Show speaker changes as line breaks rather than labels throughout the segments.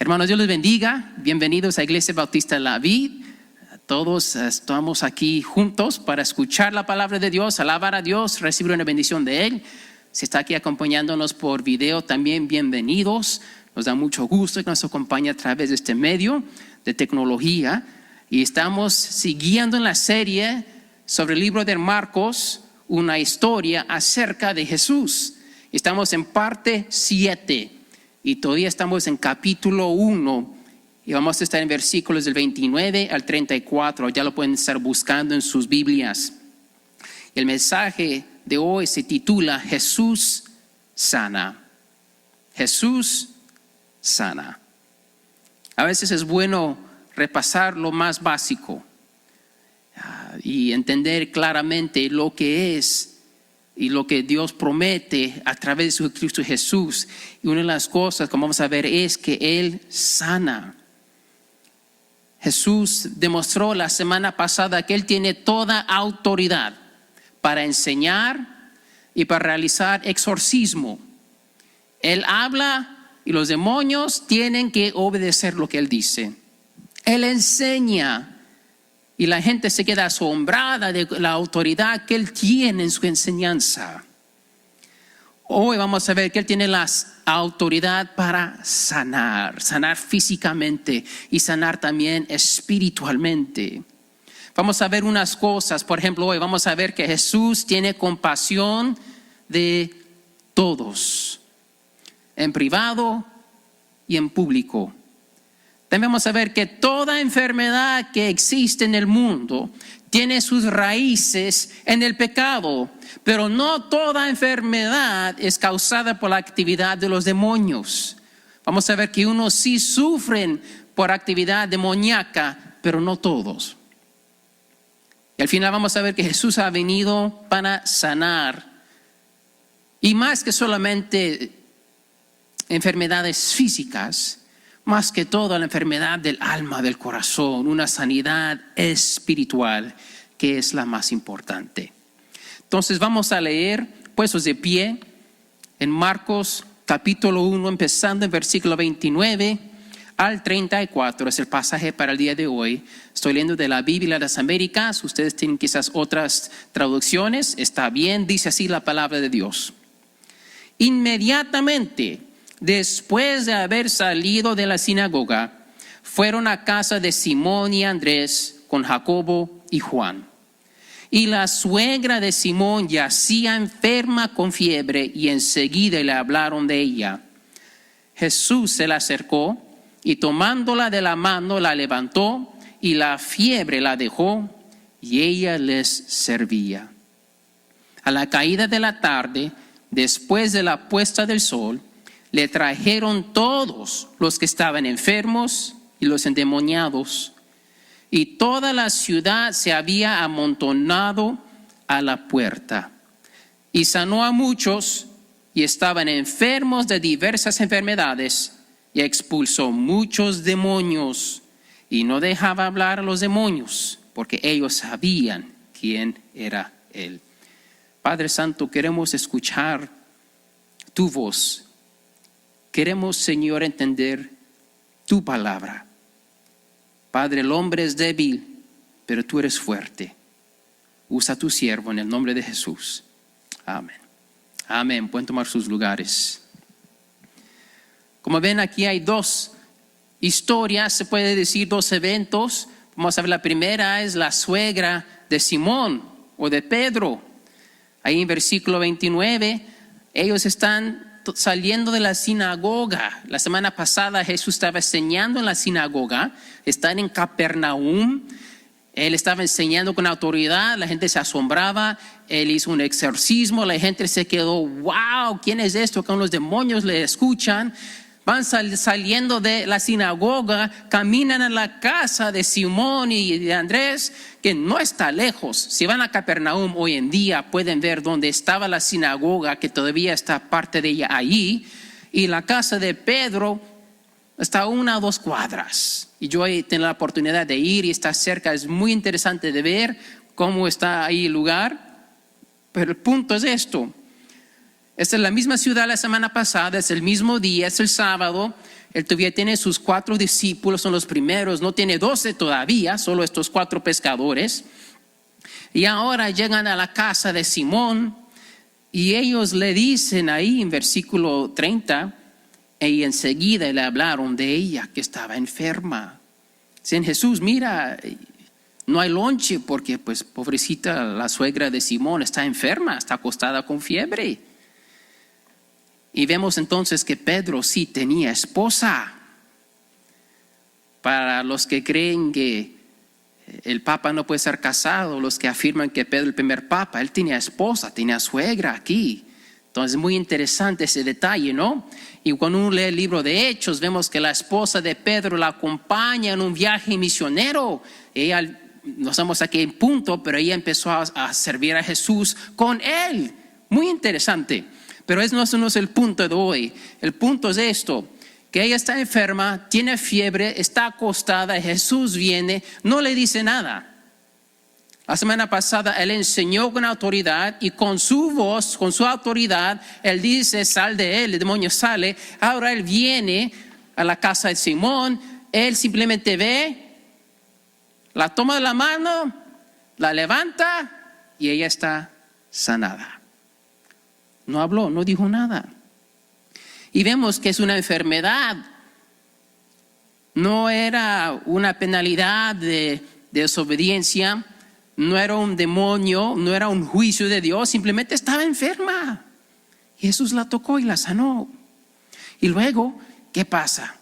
Hermanos, Dios les bendiga. Bienvenidos a Iglesia Bautista La Vid. Todos estamos aquí juntos para escuchar la palabra de Dios, alabar a Dios, recibir una bendición de Él. Si está aquí acompañándonos por video, también bienvenidos. Nos da mucho gusto que nos acompañe a través de este medio de tecnología. Y estamos siguiendo en la serie sobre el libro de Marcos, una historia acerca de Jesús. Estamos en parte 7 y todavía estamos en capítulo 1 y vamos a estar en versículos del 29 al 34. Ya lo pueden estar buscando en sus Biblias. El mensaje de hoy se titula Jesús sana. Jesús sana. A veces es bueno repasar lo más básico y entender claramente lo que es y lo que Dios promete a través de su Cristo Jesús. Y una de las cosas que vamos a ver es que Él sana. Jesús demostró la semana pasada que Él tiene toda autoridad para enseñar y para realizar exorcismo. Él habla y los demonios tienen que obedecer lo que Él dice. Él enseña y la gente se queda asombrada de la autoridad que Él tiene en su enseñanza. Hoy vamos a ver que Él tiene la autoridad para sanar físicamente y sanar también espiritualmente. Vamos a ver unas cosas, por ejemplo, hoy vamos a ver que Jesús tiene compasión de todos, en privado y en público. También vamos a ver que toda enfermedad que existe en el mundo tiene sus raíces en el pecado, pero no toda enfermedad es causada por la actividad de los demonios. Vamos a ver que unos sí sufren por actividad demoníaca, pero no todos. Y al final vamos a ver que Jesús ha venido para sanar. Y más que solamente enfermedades físicas, más que todo la enfermedad del alma, del corazón, una sanidad espiritual que es la más importante. Entonces vamos a leer, puestos de pie, en Marcos capítulo 1, empezando en versículo 29 al 34, es el pasaje para el día de hoy. Estoy leyendo de la Biblia de las Américas, ustedes tienen quizás otras traducciones, está bien, dice así la palabra de Dios. Inmediatamente, después de haber salido de la sinagoga, fueron a casa de Simón y Andrés con Jacobo y Juan. Y la suegra de Simón yacía enferma con fiebre y enseguida le hablaron de ella. Jesús se la acercó y tomándola de la mano la levantó y la fiebre la dejó y ella les servía. A la caída de la tarde, después de la puesta del sol, le trajeron todos los que estaban enfermos y los endemoniados. Y toda la ciudad se había amontonado a la puerta. Y sanó a muchos y estaban enfermos de diversas enfermedades y expulsó muchos demonios. Y no dejaba hablar a los demonios porque ellos sabían quién era Él. Padre Santo, queremos escuchar tu voz. Queremos, Señor, entender tu palabra. Padre, el hombre es débil, pero tú eres fuerte. Usa a tu siervo en el nombre de Jesús. Amén. Amén. Pueden tomar sus lugares. Como ven, aquí hay dos historias, se puede decir dos eventos. Vamos a ver, la primera es la suegra de Simón o de Pedro. Ahí en versículo 29, ellos están saliendo de la sinagoga. La semana pasada Jesús estaba enseñando en la sinagoga. Están en Capernaum. Él estaba enseñando con autoridad. La gente se asombraba. Él hizo un exorcismo. La gente se quedó, wow, ¿quién es esto? Con los demonios le escuchan. Van saliendo de la sinagoga, caminan a la casa de Simón y de Andrés, que no está lejos. Si van a Capernaum hoy en día, pueden ver dónde estaba la sinagoga, que todavía está parte de ella allí. Y la casa de Pedro está a 1 o 2 cuadras. Y yo he tenido la oportunidad de ir y está cerca. Es muy interesante de ver cómo está ahí el lugar. Pero el punto es esto. Esta es la misma ciudad la semana pasada, es el mismo día, es el sábado. Él todavía tiene sus 4 discípulos, son los primeros, no tiene 12 todavía, solo estos 4 pescadores. Y ahora llegan a la casa de Simón y ellos le dicen ahí en versículo 30, y enseguida le hablaron de ella que estaba enferma. Dicen, Jesús, mira, no hay lonche porque pues pobrecita la suegra de Simón está enferma, está acostada con fiebre. Y vemos entonces que Pedro sí tenía esposa. Para los que creen que el papa no puede ser casado, los que afirman que Pedro el primer papa, él tenía esposa, tenía suegra aquí. Entonces es muy interesante ese detalle, ¿no? Y cuando uno lee el libro de Hechos, vemos que la esposa de Pedro la acompaña en un viaje misionero. Ella, no sabemos a qué punto, pero ella empezó a servir a Jesús con él. Muy interesante. Pero ese no es el punto de hoy. El punto es esto, que ella está enferma, tiene fiebre, está acostada, Jesús viene, no le dice nada. La semana pasada él enseñó con autoridad y con su voz, con su autoridad, él dice, sal de él, el demonio sale. Ahora él viene a la casa de Simón, él simplemente ve, la toma de la mano, la levanta y ella está sanada. No habló, no dijo nada. Y vemos que es una enfermedad. No era una penalidad de desobediencia, no era un demonio, no era un juicio de Dios, simplemente estaba enferma. Jesús la tocó y la sanó. Y luego, ¿qué pasa?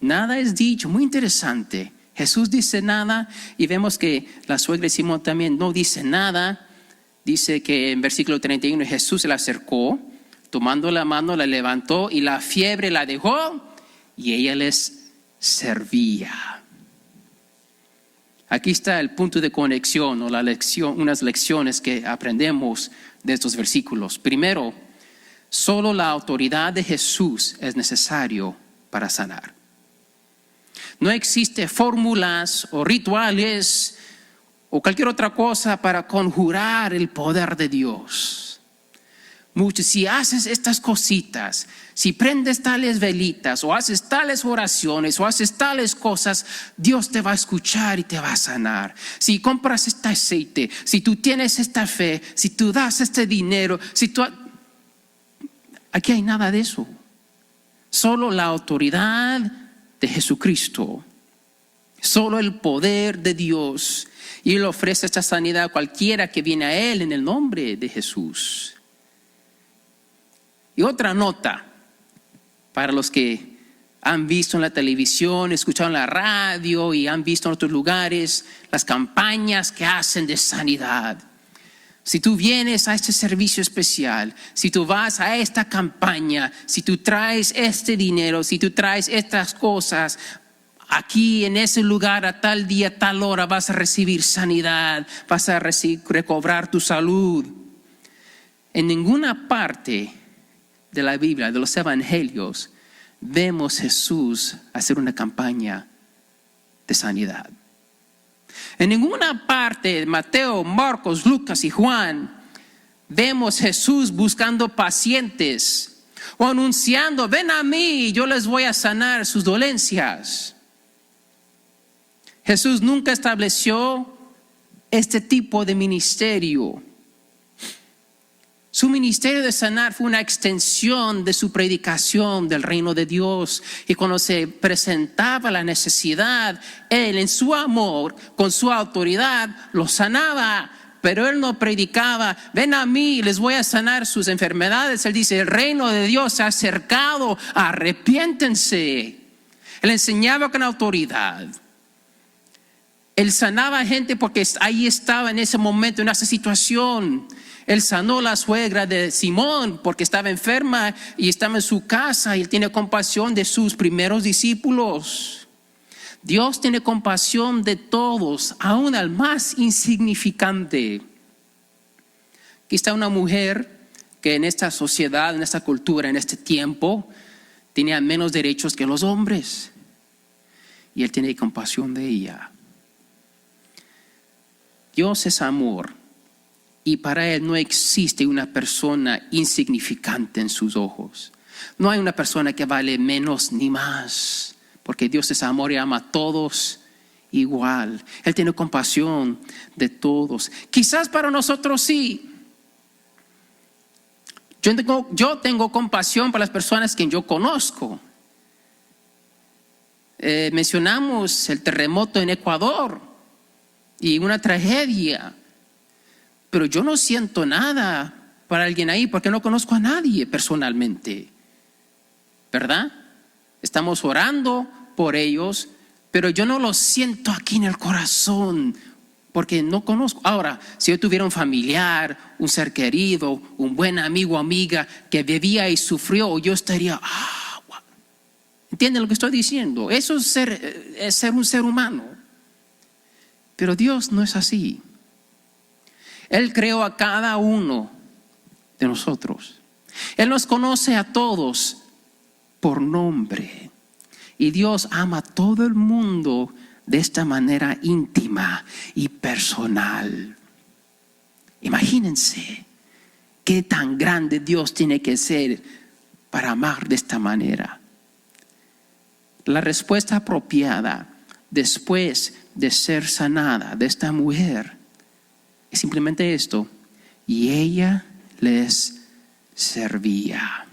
Nada es dicho, muy interesante. Jesús dice nada y vemos que la suegra de Simón también no dice nada. Dice que en versículo 31 Jesús se la acercó, tomando la mano la levantó y la fiebre la dejó y ella les servía. Aquí está el punto de conexión o la lección, unas lecciones que aprendemos de estos versículos. Primero, solo la autoridad de Jesús es necesario para sanar. No existe fórmulas o rituales o cualquier otra cosa para conjurar el poder de Dios. Si haces estas cositas, si prendes tales velitas o haces tales oraciones o haces tales cosas, Dios te va a escuchar y te va a sanar. Si compras este aceite, si tú tienes esta fe, si tú das este dinero, aquí hay nada de eso. Solo la autoridad de Jesucristo, solo el poder de Dios. Y Él ofrece esta sanidad a cualquiera que viene a Él en el nombre de Jesús. Y otra nota para los que han visto en la televisión, escuchado en la radio y han visto en otros lugares las campañas que hacen de sanidad. Si tú vienes a este servicio especial, si tú vas a esta campaña, si tú traes este dinero, si tú traes estas cosas, aquí en ese lugar a tal día, tal hora vas a recibir sanidad, vas a recobrar tu salud. En ninguna parte de la Biblia, de los evangelios, vemos a Jesús hacer una campaña de sanidad. En ninguna parte de Mateo, Marcos, Lucas y Juan vemos a Jesús buscando pacientes o anunciando, ven a mí, yo les voy a sanar sus dolencias. Jesús nunca estableció este tipo de ministerio. Su ministerio de sanar fue una extensión de su predicación del reino de Dios. Y cuando se presentaba la necesidad, Él en su amor, con su autoridad, los sanaba. Pero Él no predicaba, ven a mí, les voy a sanar sus enfermedades. Él dice, el reino de Dios se ha acercado, arrepiéntense. Él enseñaba con autoridad. Él sanaba a gente porque ahí estaba en ese momento, en esa situación. Él sanó a la suegra de Simón porque estaba enferma y estaba en su casa y Él tiene compasión de sus primeros discípulos. Dios tiene compasión de todos, aún al más insignificante. Aquí está una mujer que en esta sociedad, en esta cultura, en este tiempo, tenía menos derechos que los hombres. Y Él tiene compasión de ella. Dios es amor y para Él no existe una persona insignificante en sus ojos. No hay una persona que vale menos ni más, porque Dios es amor y ama a todos igual. Él tiene compasión de todos. Quizás para nosotros sí. Yo tengo compasión para las personas que yo conozco. Mencionamos el terremoto en Ecuador y una tragedia, pero yo no siento nada para alguien ahí porque no conozco a nadie personalmente, ¿verdad? Estamos orando por ellos, pero yo no lo siento aquí en el corazón porque no conozco. Ahora, si yo tuviera un familiar, un ser querido, un buen amigo o amiga que vivía y sufrió, yo estaría, wow. ¿Entienden lo que estoy diciendo? Eso es ser un ser humano. Pero Dios no es así. Él creó a cada uno de nosotros. Él nos conoce a todos por nombre. Y Dios ama a todo el mundo de esta manera íntima y personal. Imagínense qué tan grande Dios tiene que ser para amar de esta manera. La respuesta apropiada después de ser sanada de esta mujer es simplemente esto: y ella les servía.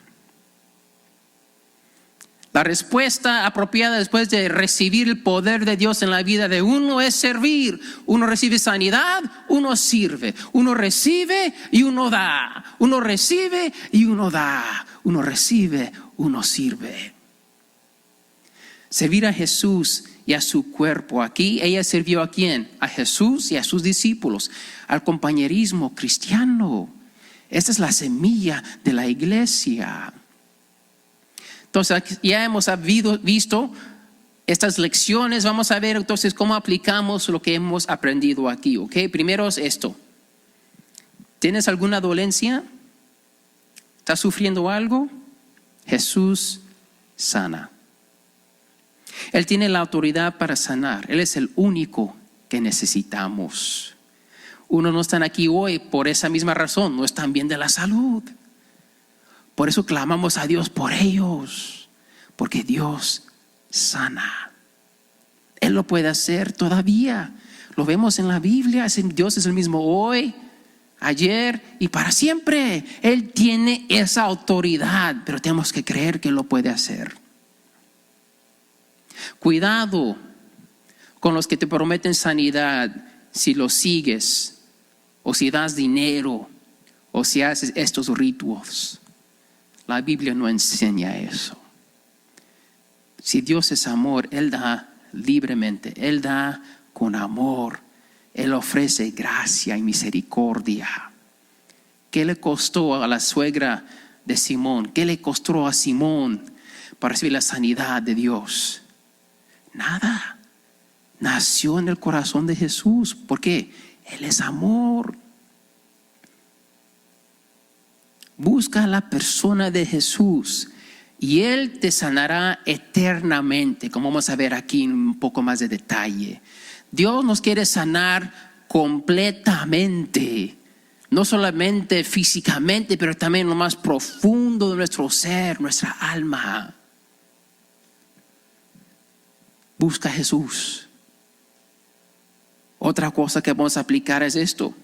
La respuesta apropiada después de recibir el poder de Dios en la vida de uno es servir. Uno recibe sanidad, uno sirve. Uno recibe y uno da. Uno recibe y uno da. Uno recibe, uno sirve. Servir a Jesús y a su cuerpo. Aquí ella sirvió ¿a quién? A Jesús y a sus discípulos. Al compañerismo cristiano. Esta es la semilla de la iglesia. Entonces ya hemos visto estas lecciones. Vamos a ver entonces cómo aplicamos lo que hemos aprendido aquí. ¿Ok? Primero es esto. ¿Tienes alguna dolencia? ¿Estás sufriendo algo? Jesús sana. Él tiene la autoridad para sanar. Él es el único que necesitamos. Unos no están aquí hoy por esa misma razón. No están bien de la salud. Por eso clamamos a Dios por ellos, porque Dios sana. Él lo puede hacer todavía. Lo vemos en la Biblia. Dios es el mismo hoy, ayer y para siempre. Él tiene esa autoridad, pero tenemos que creer que Él lo puede hacer. Cuidado con los que te prometen sanidad si los sigues, o si das dinero, o si haces estos ritos. La Biblia no enseña eso. Si Dios es amor, Él da libremente. Él da con amor. Él ofrece gracia y misericordia. ¿Qué le costó a la suegra de Simón? ¿Qué le costó a Simón para recibir la sanidad de Dios? Nada. Nació en el corazón de Jesús. ¿Por qué? Él es amor. Busca a la persona de Jesús y Él te sanará eternamente, como vamos a ver aquí en un poco más de detalle. Dios nos quiere sanar completamente, no solamente físicamente, pero también lo más profundo de nuestro ser, nuestra alma. Busca a Jesús. Otra cosa que vamos a aplicar es esto.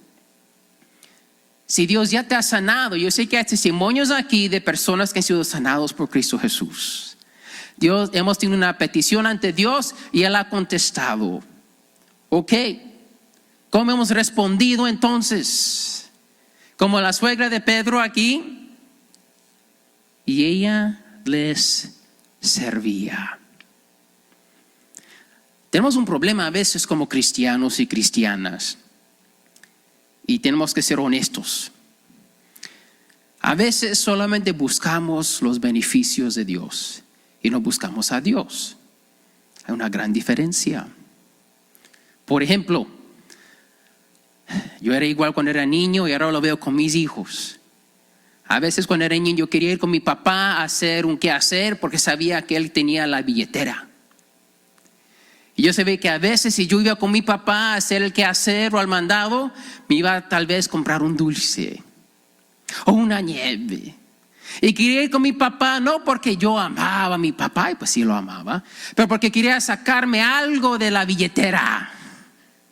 Si Dios ya te ha sanado, yo sé que hay testimonios aquí de personas que han sido sanados por Cristo Jesús. Hemos tenido una petición ante Dios y Él ha contestado. Ok, ¿cómo hemos respondido entonces? Como la suegra de Pedro aquí, y ella les servía. Tenemos un problema a veces como cristianos y cristianas. Y tenemos que ser honestos. A veces solamente buscamos los beneficios de Dios y no buscamos a Dios. Hay una gran diferencia. Por ejemplo, yo era igual cuando era niño y ahora lo veo con mis hijos. A veces cuando era niño yo quería ir con mi papá a hacer un quehacer porque sabía que él tenía la billetera. Y yo sabía que a veces si yo iba con mi papá a hacer el quehacer o al mandado, me iba tal vez a comprar un dulce o una nieve. Y quería ir con mi papá, no porque yo amaba a mi papá, y pues sí lo amaba, pero porque quería sacarme algo de la billetera.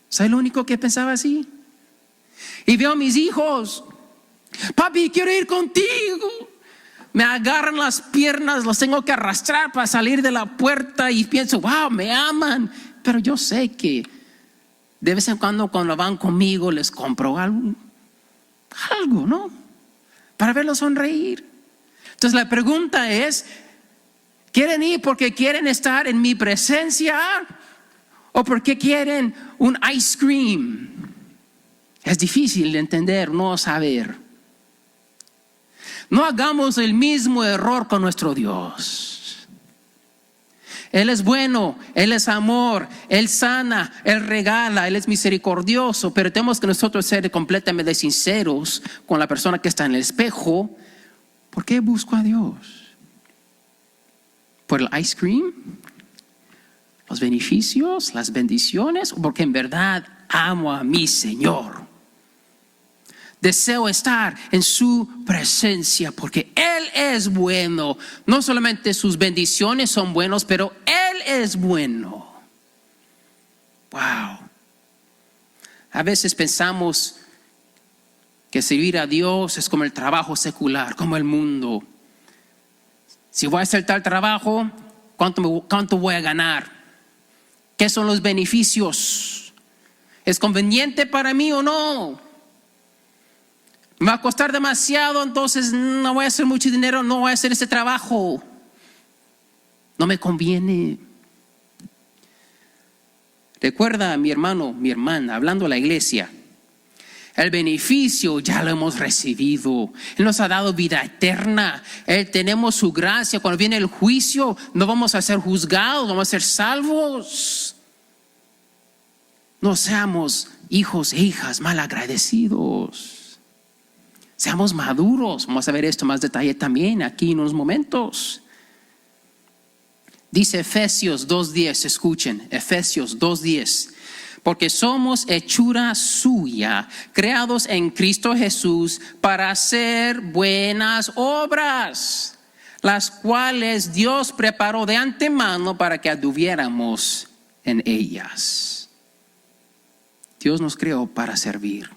¿Soy el único que pensaba así? Y veo a mis hijos, papi, quiero ir contigo. Me agarran las piernas, los tengo que arrastrar para salir de la puerta y pienso, wow, me aman. Pero yo sé que de vez en cuando van conmigo les compro algo, ¿no? Para verlos sonreír. Entonces la pregunta es, ¿quieren ir porque quieren estar en mi presencia o porque quieren un ice cream? Es difícil de entender, no saber. No hagamos el mismo error con nuestro Dios. Él es bueno, Él es amor, Él sana, Él regala, Él es misericordioso, pero tenemos que nosotros ser completamente sinceros con la persona que está en el espejo. ¿Por qué busco a Dios? ¿Por el ice cream? ¿Los beneficios? ¿Las bendiciones? ¿O porque en verdad amo a mi Señor? Deseo estar en su presencia porque Él es bueno. No solamente sus bendiciones son buenos, pero Él es bueno. Wow. A veces pensamos que servir a Dios es como el trabajo secular, como el mundo. Si voy a hacer tal trabajo, ¿cuánto voy a ganar? ¿Qué son los beneficios? ¿Es conveniente para mí o no? Me va a costar demasiado, entonces no voy a hacer mucho dinero, no voy a hacer ese trabajo. No me conviene. Recuerda, mi hermano, mi hermana, hablando a la iglesia, el beneficio ya lo hemos recibido. Él nos ha dado vida eterna. Tenemos su gracia. Cuando viene el juicio, no vamos a ser juzgados, vamos a ser salvos. No seamos hijos e hijas malagradecidos. Seamos maduros. Vamos a ver esto más detalle también aquí en unos momentos. Dice Efesios 2:10, escuchen, Efesios 2:10. Porque somos hechura suya, creados en Cristo Jesús para hacer buenas obras, las cuales Dios preparó de antemano para que anduviéramos en ellas. Dios nos creó para servir,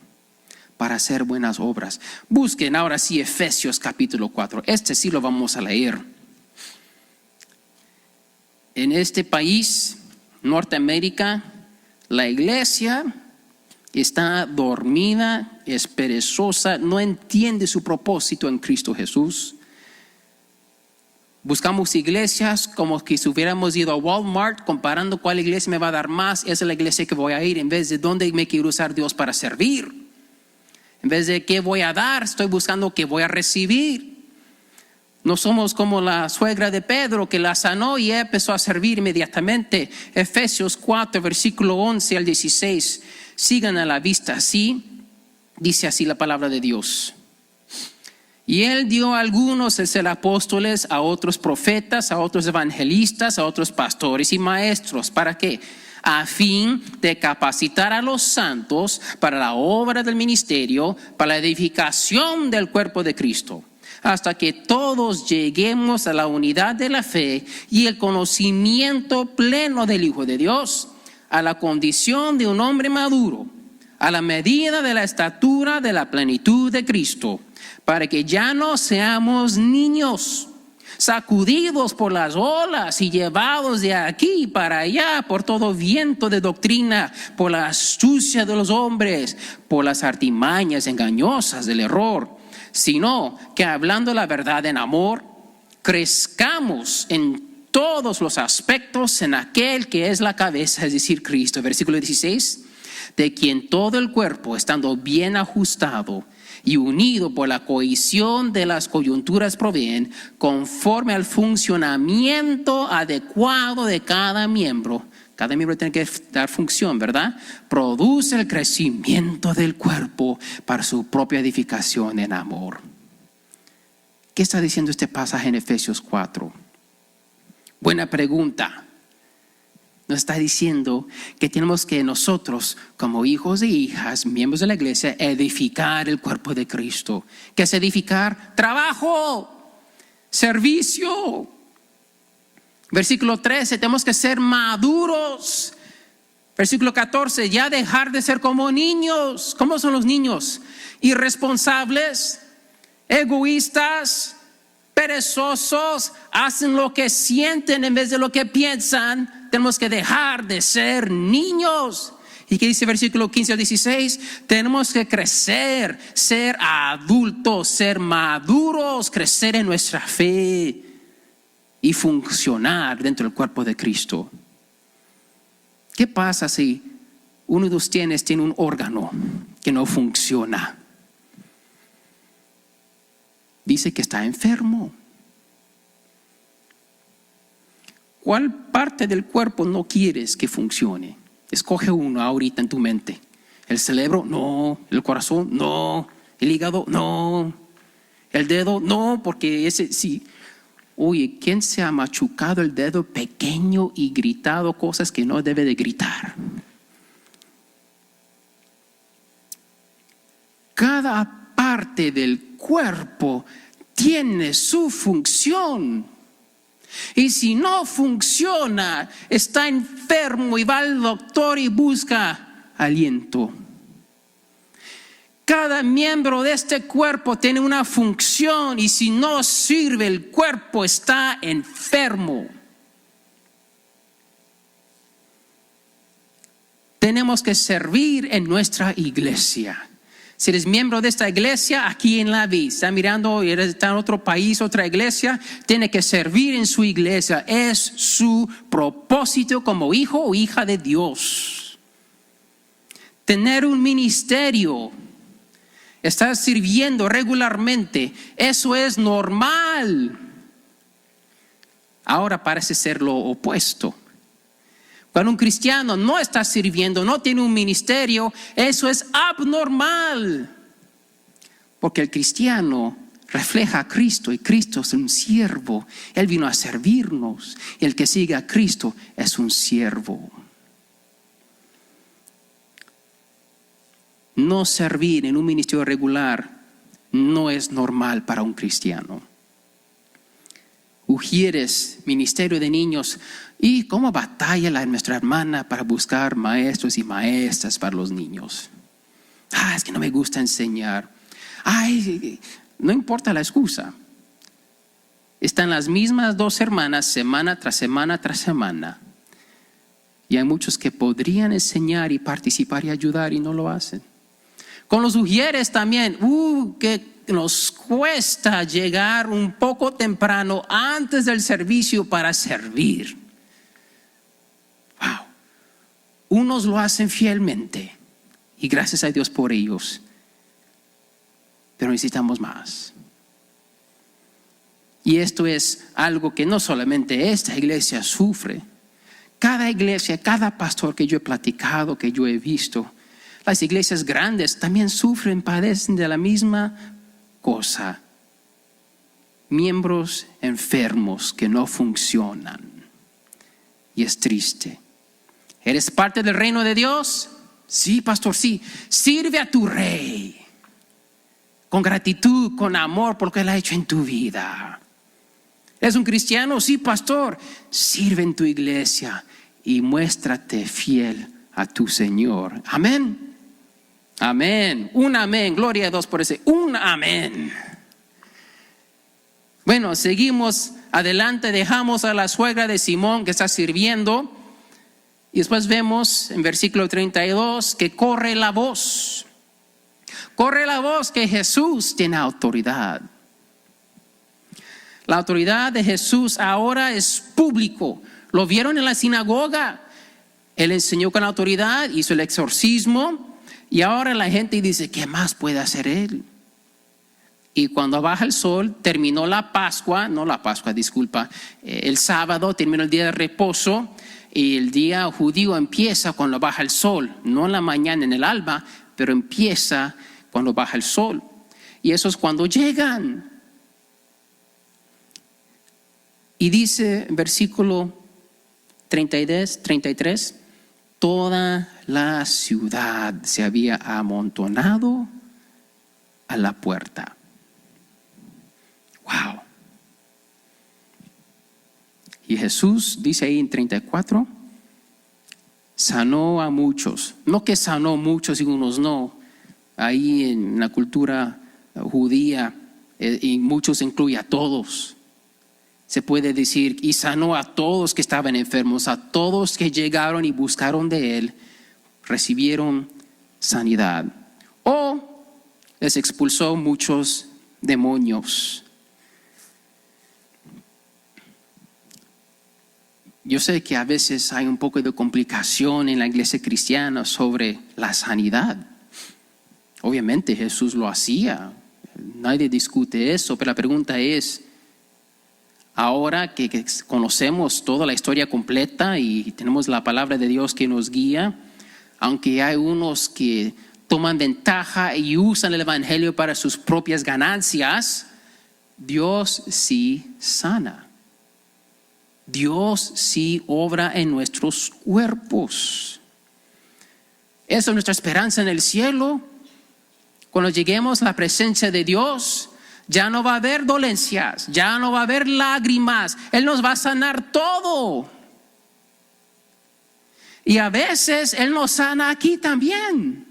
para hacer buenas obras. Busquen ahora sí Efesios capítulo 4. Este sí lo vamos a leer. En este país, Norteamérica, la iglesia está dormida, es perezosa, no entiende su propósito en Cristo Jesús. Buscamos iglesias como que si hubiéramos ido a Walmart comparando cuál iglesia me va a dar más. Esa es la iglesia que voy a ir en vez de dónde me quiere usar Dios para servir. En vez de qué voy a dar, estoy buscando qué voy a recibir. No somos como la suegra de Pedro que la sanó y empezó a servir inmediatamente. Efesios 4, versículo 11 al 16. Sigan a la vista así. Dice así la palabra de Dios. Y Él dio a algunos ser apóstoles, a otros profetas, a otros evangelistas, a otros pastores y maestros. ¿Para qué? A fin de capacitar a los santos para la obra del ministerio, para la edificación del cuerpo de Cristo, hasta que todos lleguemos a la unidad de la fe y el conocimiento pleno del Hijo de Dios, a la condición de un hombre maduro, a la medida de la estatura de la plenitud de Cristo, para que ya no seamos niños, sacudidos por las olas y llevados de aquí para allá por todo viento de doctrina, por la astucia de los hombres, por las artimañas engañosas del error, sino que hablando la verdad en amor, crezcamos en todos los aspectos en aquel que es la cabeza, es decir, Cristo. Versículo 16, de quien todo el cuerpo, estando bien ajustado y unido por la cohesión de las coyunturas proveen, conforme al funcionamiento adecuado de cada miembro tiene que dar función, ¿verdad? Produce el crecimiento del cuerpo para su propia edificación en amor. ¿Qué está diciendo este pasaje en Efesios 4? Buena pregunta. Nos está diciendo que tenemos que nosotros, como hijos e hijas, miembros de la iglesia, edificar el cuerpo de Cristo. ¿Qué es edificar? Trabajo. servicio. Versículo 13, tenemos que ser maduros. Versículo 14, ya dejar de ser como niños. ¿Cómo son los niños? Irresponsables, egoístas, perezosos, hacen lo que sienten en vez de lo que piensan. Tenemos que dejar de ser niños. ¿Y qué dice versículo 15 al 16? Tenemos que crecer, ser adultos, ser maduros, crecer en nuestra fe y funcionar dentro del cuerpo de Cristo. ¿Qué pasa si uno de ustedes tiene un órgano que no funciona? Dice que está enfermo. ¿Cuál parte del cuerpo no quieres que funcione? Escoge uno ahorita en tu mente. El cerebro, no. El corazón, no. El hígado, no. El dedo, no, porque ese sí. Oye, ¿quién se ha machucado el dedo pequeño y gritado cosas que no debe de gritar? Cada parte del cuerpo tiene su función. Y si no funciona, está enfermo y va al doctor y busca aliento. Cada miembro de este cuerpo tiene una función y si no sirve, el cuerpo está enfermo. Tenemos que servir en nuestra iglesia. Si eres miembro de esta iglesia, aquí en la vida, está mirando y está en otro país, otra iglesia, tiene que servir en su iglesia. Es su propósito como hijo o hija de Dios. Tener un ministerio, estar sirviendo regularmente, eso es normal. Ahora parece ser lo opuesto. Cuando un cristiano no está sirviendo, no tiene un ministerio, eso es abnormal. Porque el cristiano refleja a Cristo y Cristo es un siervo. Él vino a servirnos y el que sigue a Cristo es un siervo. No servir en un ministerio regular no es normal para un cristiano. Ujieres, ministerio de niños, y cómo batalla nuestra hermana para buscar maestros y maestras para los niños. Es que no me gusta enseñar. No importa la excusa. Están las mismas dos hermanas semana tras semana tras semana. Y hay muchos que podrían enseñar y participar y ayudar y no lo hacen. Con los ujieres también, que nos cuesta llegar un poco temprano antes del servicio para servir. Wow. Unos lo hacen fielmente y gracias a Dios por ellos. Pero necesitamos más. Y esto es algo que no solamente esta iglesia sufre. Cada iglesia, cada pastor que yo he platicado, que yo he visto, las iglesias grandes también sufren, padecen de la misma cosa. Miembros enfermos que no funcionan. Y es triste. ¿Eres parte del reino de Dios? Sí, pastor, sí. Sirve a tu rey. Con gratitud, con amor por lo que Él ha hecho en tu vida. ¿Eres un cristiano? Sí, pastor. Sirve en tu iglesia y muéstrate fiel a tu Señor. Amén. Amén. Un amén. Gloria a Dios por ese. Un amén. Bueno, seguimos adelante. Dejamos a la suegra de Simón que está sirviendo. Y después vemos en versículo 32 que corre la voz. Corre la voz que Jesús tiene autoridad. La autoridad de Jesús ahora es público. Lo vieron en la sinagoga. Él enseñó con autoridad, hizo el exorcismo. Y ahora la gente dice, ¿qué más puede hacer Él? Y cuando baja el sol, terminó la Pascua, el sábado terminó el día de reposo. Y el día judío empieza cuando baja el sol, no en la mañana, en el alba, pero empieza cuando baja el sol. Y eso es cuando llegan. Y dice en versículo 33, toda la ciudad se había amontonado a la puerta. Wow. Y Jesús dice ahí en 34, sanó a muchos. No que sanó muchos y unos no. Ahí en la cultura judía, y muchos incluye a todos. Se puede decir, y sanó a todos que estaban enfermos, a todos que llegaron y buscaron de Él, recibieron sanidad. O les expulsó muchos demonios. Yo sé que a veces hay un poco de complicación en la iglesia cristiana sobre la sanidad. Obviamente Jesús lo hacía, nadie discute eso, pero la pregunta es, ahora que conocemos toda la historia completa y tenemos la palabra de Dios que nos guía, aunque hay unos que toman ventaja y usan el evangelio para sus propias ganancias, Dios sí sana. Dios sí obra en nuestros cuerpos. Esa es nuestra esperanza en el cielo. Cuando lleguemos a la presencia de Dios, ya no va a haber dolencias, ya no va a haber lágrimas. Él nos va a sanar todo. Y a veces Él nos sana aquí también.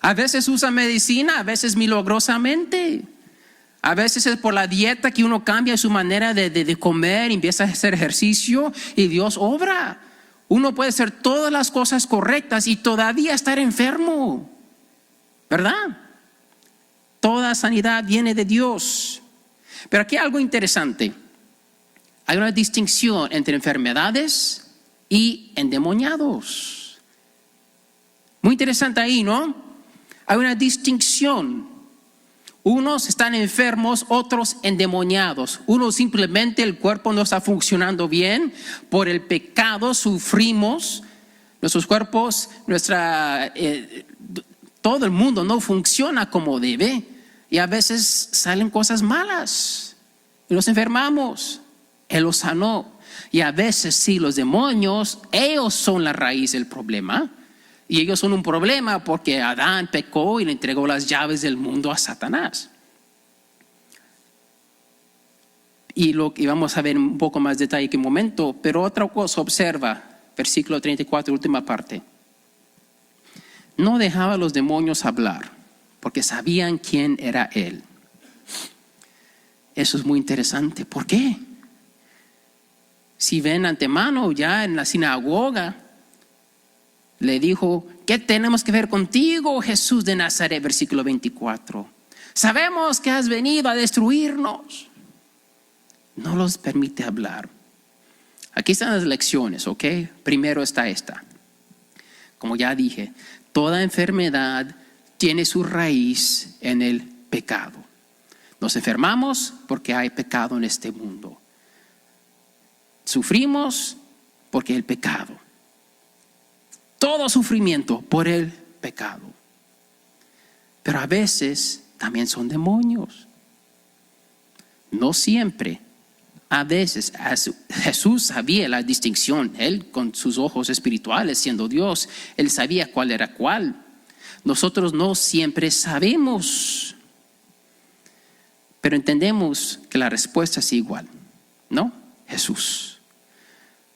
A veces usa medicina, a veces milagrosamente. A veces es por la dieta que uno cambia su manera de comer, empieza a hacer ejercicio y Dios obra. Uno puede hacer todas las cosas correctas y todavía estar enfermo, ¿verdad? Toda sanidad viene de Dios. Pero aquí hay algo interesante. Hay una distinción entre enfermedades y endemoniados. Muy interesante ahí, ¿no? Hay una distinción. Unos están enfermos, otros endemoniados. Unos simplemente el cuerpo no está funcionando bien. Por el pecado sufrimos. Nuestros cuerpos, todo el mundo no funciona como debe. Y a veces salen cosas malas. Y nos enfermamos. Él los sanó. Y a veces sí, los demonios, ellos son la raíz del problema. Y ellos son un problema porque Adán pecó y le entregó las llaves del mundo a Satanás. Y vamos a ver un poco más detalle que un momento. Pero otra cosa, observa, versículo 34, última parte. No dejaba a los demonios hablar porque sabían quién era Él. Eso es muy interesante. ¿Por qué? Si ven antemano ya en la sinagoga, le dijo, ¿qué tenemos que ver contigo, Jesús de Nazaret? Versículo 24. Sabemos que has venido a destruirnos. No los permite hablar. Aquí están las lecciones, ¿ok? Primero está esta. Como ya dije, toda enfermedad tiene su raíz en el pecado. Nos enfermamos porque hay pecado en este mundo. Sufrimos porque el pecado. Todo sufrimiento por el pecado. Pero a veces también son demonios. No siempre. A veces Jesús sabía la distinción. Él con sus ojos espirituales, siendo Dios, Él sabía cuál era cuál. Nosotros no siempre sabemos. Pero entendemos que la respuesta es igual. ¿No? Jesús.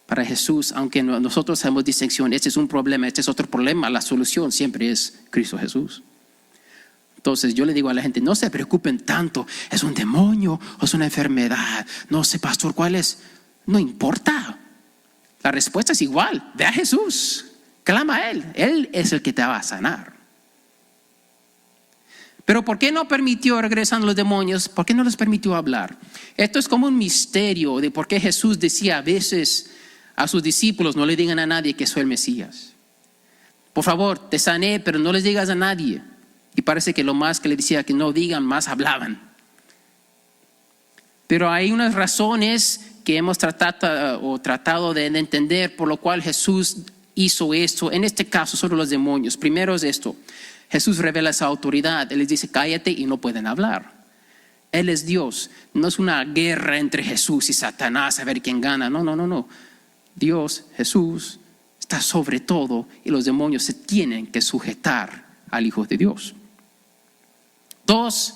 Para Jesús, aunque nosotros hacemos distinción, este es un problema, este es otro problema, la solución siempre es Cristo Jesús. Entonces yo le digo a la gente, no se preocupen tanto, es un demonio o es una enfermedad, no sé pastor cuál es, no importa. La respuesta es igual, ve a Jesús, clama a Él es el que te va a sanar. Pero ¿por qué no permitió, regresando los demonios, por qué no les permitió hablar? Esto es como un misterio de por qué Jesús decía a veces a sus discípulos, no le digan a nadie que soy el Mesías. Por favor, te sané, pero no les digas a nadie. Y parece que lo más que le decía que no digan, más hablaban. Pero hay unas razones que hemos tratado de entender por lo cual Jesús hizo esto. En este caso, sobre los demonios. Primero es esto. Jesús revela esa autoridad. Él les dice, cállate y no pueden hablar. Él es Dios. No es una guerra entre Jesús y Satanás a ver quién gana. No. Dios, Jesús, está sobre todo y los demonios se tienen que sujetar al Hijo de Dios. 2,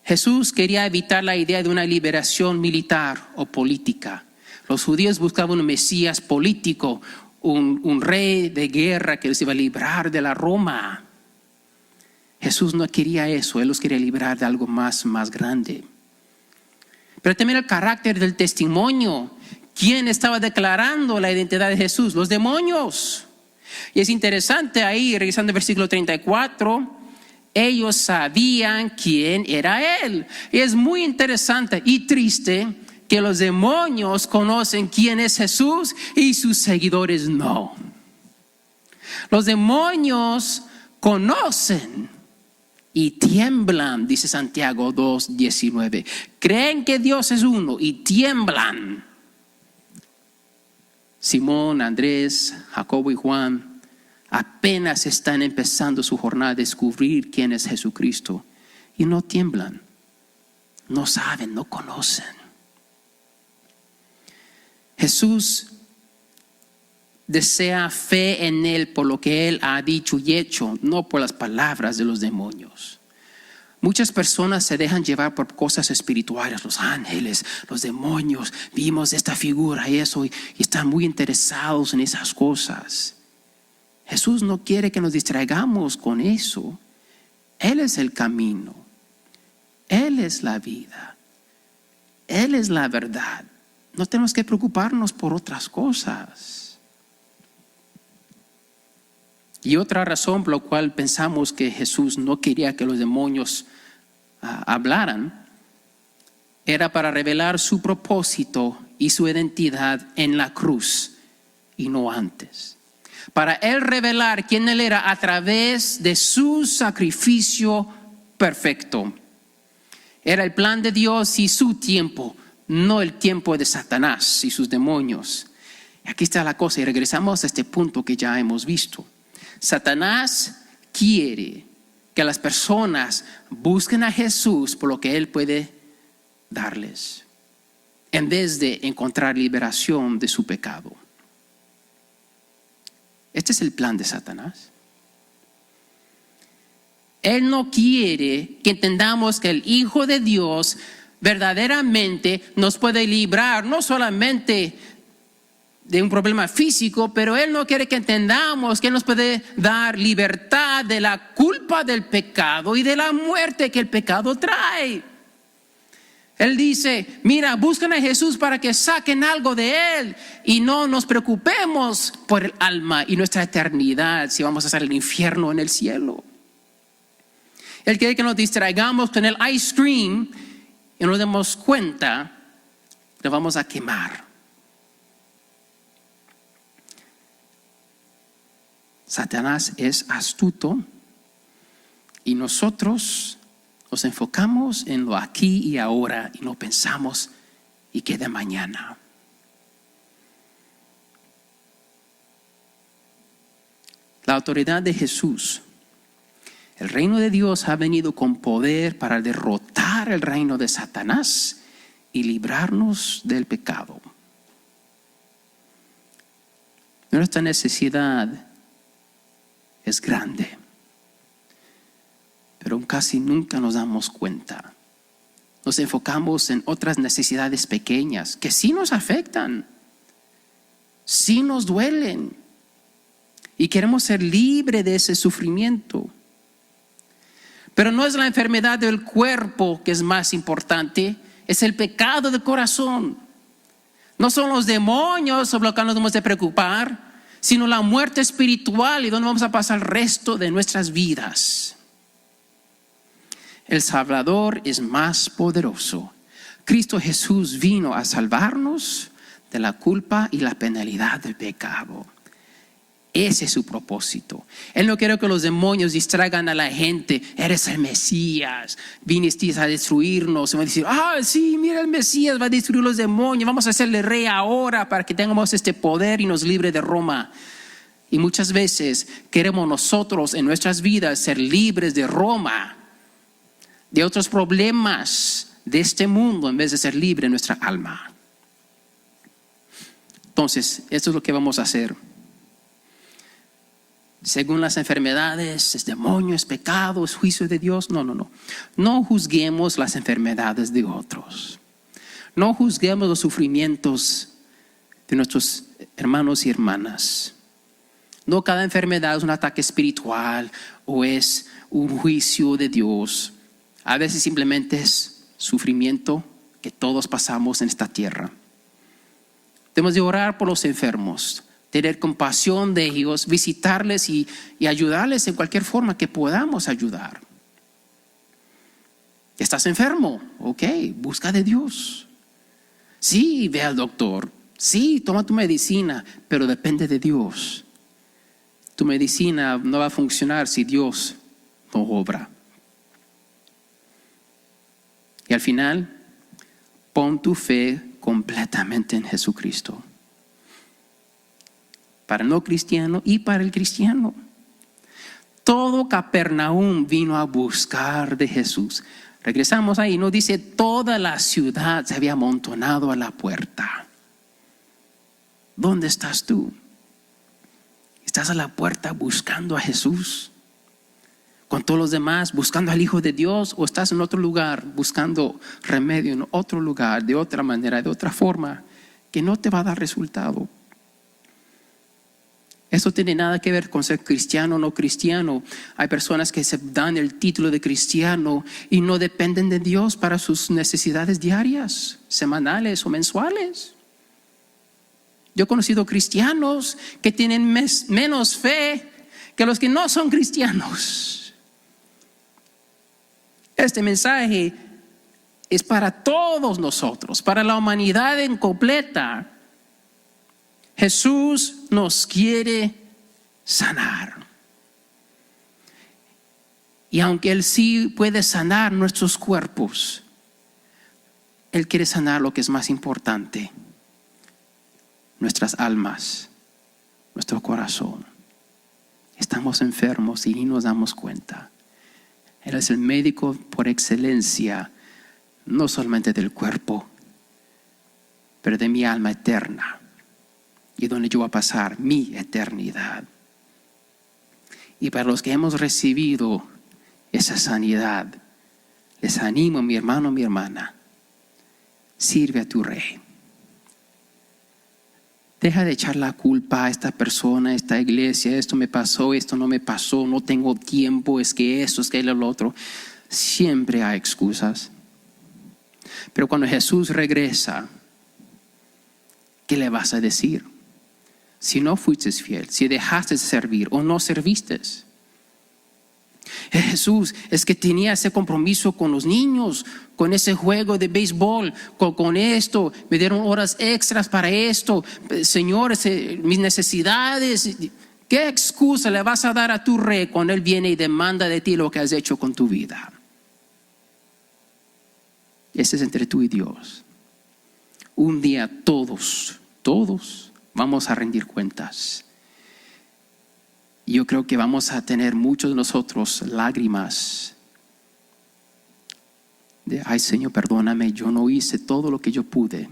Jesús quería evitar la idea de una liberación militar o política. Los judíos buscaban un Mesías político, un rey de guerra que los iba a librar de la Roma. Jesús no quería eso, Él los quería librar de algo más grande. Pero también el carácter del testimonio. ¿Quién estaba declarando la identidad de Jesús? Los demonios. Y es interesante ahí, revisando el versículo 34, ellos sabían quién era Él. Y es muy interesante y triste que los demonios conocen quién es Jesús y sus seguidores no. Los demonios conocen y tiemblan, dice Santiago 2:19. Creen que Dios es uno y tiemblan. Simón, Andrés, Jacobo y Juan apenas están empezando su jornada a descubrir quién es Jesucristo y no tiemblan, no saben, no conocen. Jesús desea fe en Él por lo que Él ha dicho y hecho, no por las palabras de los demonios. Muchas personas se dejan llevar por cosas espirituales, los ángeles, los demonios, vimos esta figura y eso, y están muy interesados en esas cosas. Jesús no quiere que nos distraigamos con eso. Él es el camino, Él es la vida, Él es la verdad. No tenemos que preocuparnos por otras cosas. Y otra razón por la cual pensamos que Jesús no quería que los demonios hablaran era para revelar su propósito y su identidad en la cruz y no antes. Para Él revelar quién Él era a través de su sacrificio perfecto. Era el plan de Dios y su tiempo, no el tiempo de Satanás y sus demonios. Aquí está la cosa y regresamos a este punto que ya hemos visto. Satanás quiere que las personas busquen a Jesús por lo que Él puede darles, en vez de encontrar liberación de su pecado. Este es el plan de Satanás. Él no quiere que entendamos que el Hijo de Dios verdaderamente nos puede librar, no solamente de un problema físico, pero Él no quiere que entendamos que Él nos puede dar libertad de la culpa del pecado y de la muerte que el pecado trae. Él dice, mira, buscan a Jesús para que saquen algo de Él y no nos preocupemos por el alma y nuestra eternidad, si vamos a hacer el infierno en el cielo. Él quiere que nos distraigamos con el ice cream y no nos demos cuenta, lo vamos a quemar. Satanás es astuto y nosotros nos enfocamos en lo aquí y ahora y no pensamos y qué de mañana. La autoridad de Jesús, el reino de Dios ha venido con poder para derrotar el reino de Satanás y librarnos del pecado. Nuestra necesidad es grande, pero casi nunca nos damos cuenta. Nos enfocamos en otras necesidades pequeñas que sí nos afectan, sí nos duelen y queremos ser libres de ese sufrimiento. Pero no es la enfermedad del cuerpo que es más importante, es el pecado del corazón. No son los demonios sobre lo que nos debemos de preocupar, sino la muerte espiritual y donde vamos a pasar el resto de nuestras vidas. El Salvador es más poderoso. Cristo Jesús vino a salvarnos de la culpa y la penalidad del pecado. Ese es su propósito. Él no quiere que los demonios distraigan a la gente. Eres el Mesías, viniste a destruirnos. Se va a decir, sí, mira, el Mesías va a destruir los demonios. Vamos a hacerle rey ahora para que tengamos este poder y nos libre de Roma. Y muchas veces queremos nosotros en nuestras vidas ser libres de Roma, de otros problemas de este mundo, en vez de ser libre en nuestra alma. Entonces, esto es lo que vamos a hacer. Según las enfermedades, es demonio, es pecado, es juicio de Dios. No. No juzguemos las enfermedades de otros. No juzguemos los sufrimientos de nuestros hermanos y hermanas. No cada enfermedad es un ataque espiritual o es un juicio de Dios. A veces simplemente es sufrimiento que todos pasamos en esta tierra. Debemos de orar por los enfermos, tener compasión de ellos, visitarles y ayudarles en cualquier forma que podamos ayudar. ¿Estás enfermo? Ok, busca de Dios. Sí, ve al doctor. Sí, toma tu medicina, pero depende de Dios. Tu medicina no va a funcionar si Dios no obra. Y al final, pon tu fe completamente en Jesucristo. Para el no cristiano y para el cristiano. Todo Capernaum vino a buscar de Jesús. Regresamos ahí, nos dice, toda la ciudad se había amontonado a la puerta. ¿Dónde estás tú? ¿Estás a la puerta buscando a Jesús? ¿Con todos los demás buscando al Hijo de Dios? ¿O estás en otro lugar buscando remedio en otro lugar, de otra manera, de otra forma, que no te va a dar resultado? Eso tiene nada que ver con ser cristiano o no cristiano. Hay personas que se dan el título de cristiano y no dependen de Dios para sus necesidades diarias, semanales o mensuales. Yo he conocido cristianos que tienen menos fe que los que no son cristianos. Este mensaje es para todos nosotros, para la humanidad en completa. Jesús nos quiere sanar. Y aunque Él sí puede sanar nuestros cuerpos, Él quiere sanar lo que es más importante: nuestras almas, nuestro corazón. Estamos enfermos y ni nos damos cuenta. Él es el médico por excelencia, no solamente del cuerpo, pero de mi alma eterna, y donde yo voy a pasar mi eternidad. Y para los que hemos recibido esa sanidad, les animo, mi hermano, mi hermana, sirve a tu Rey. Deja de echar la culpa a esta persona, a esta iglesia: esto me pasó, esto no me pasó, no tengo tiempo, es que esto, es que lo otro. Siempre hay excusas. Pero cuando Jesús regresa, ¿qué le vas a decir? Si no fuiste fiel, si dejaste de servir o no serviste. Jesús es que tenía ese compromiso con los niños, con ese juego de béisbol, con esto, me dieron horas extras para esto, Señor, mis necesidades. ¿Qué excusa le vas a dar a tu Rey cuando Él viene y demanda de ti lo que has hecho con tu vida? Ese es entre tú y Dios. Un día todos vamos a rendir cuentas. Yo creo que vamos a tener muchos de nosotros lágrimas de: ay, Señor, perdóname, yo no hice todo lo que yo pude.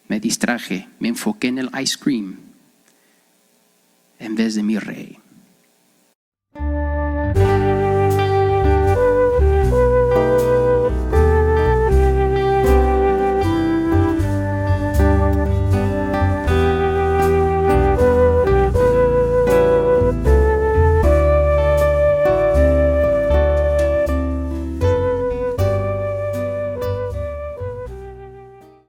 Me distraje, me enfoqué en el ice cream en vez de mi Rey.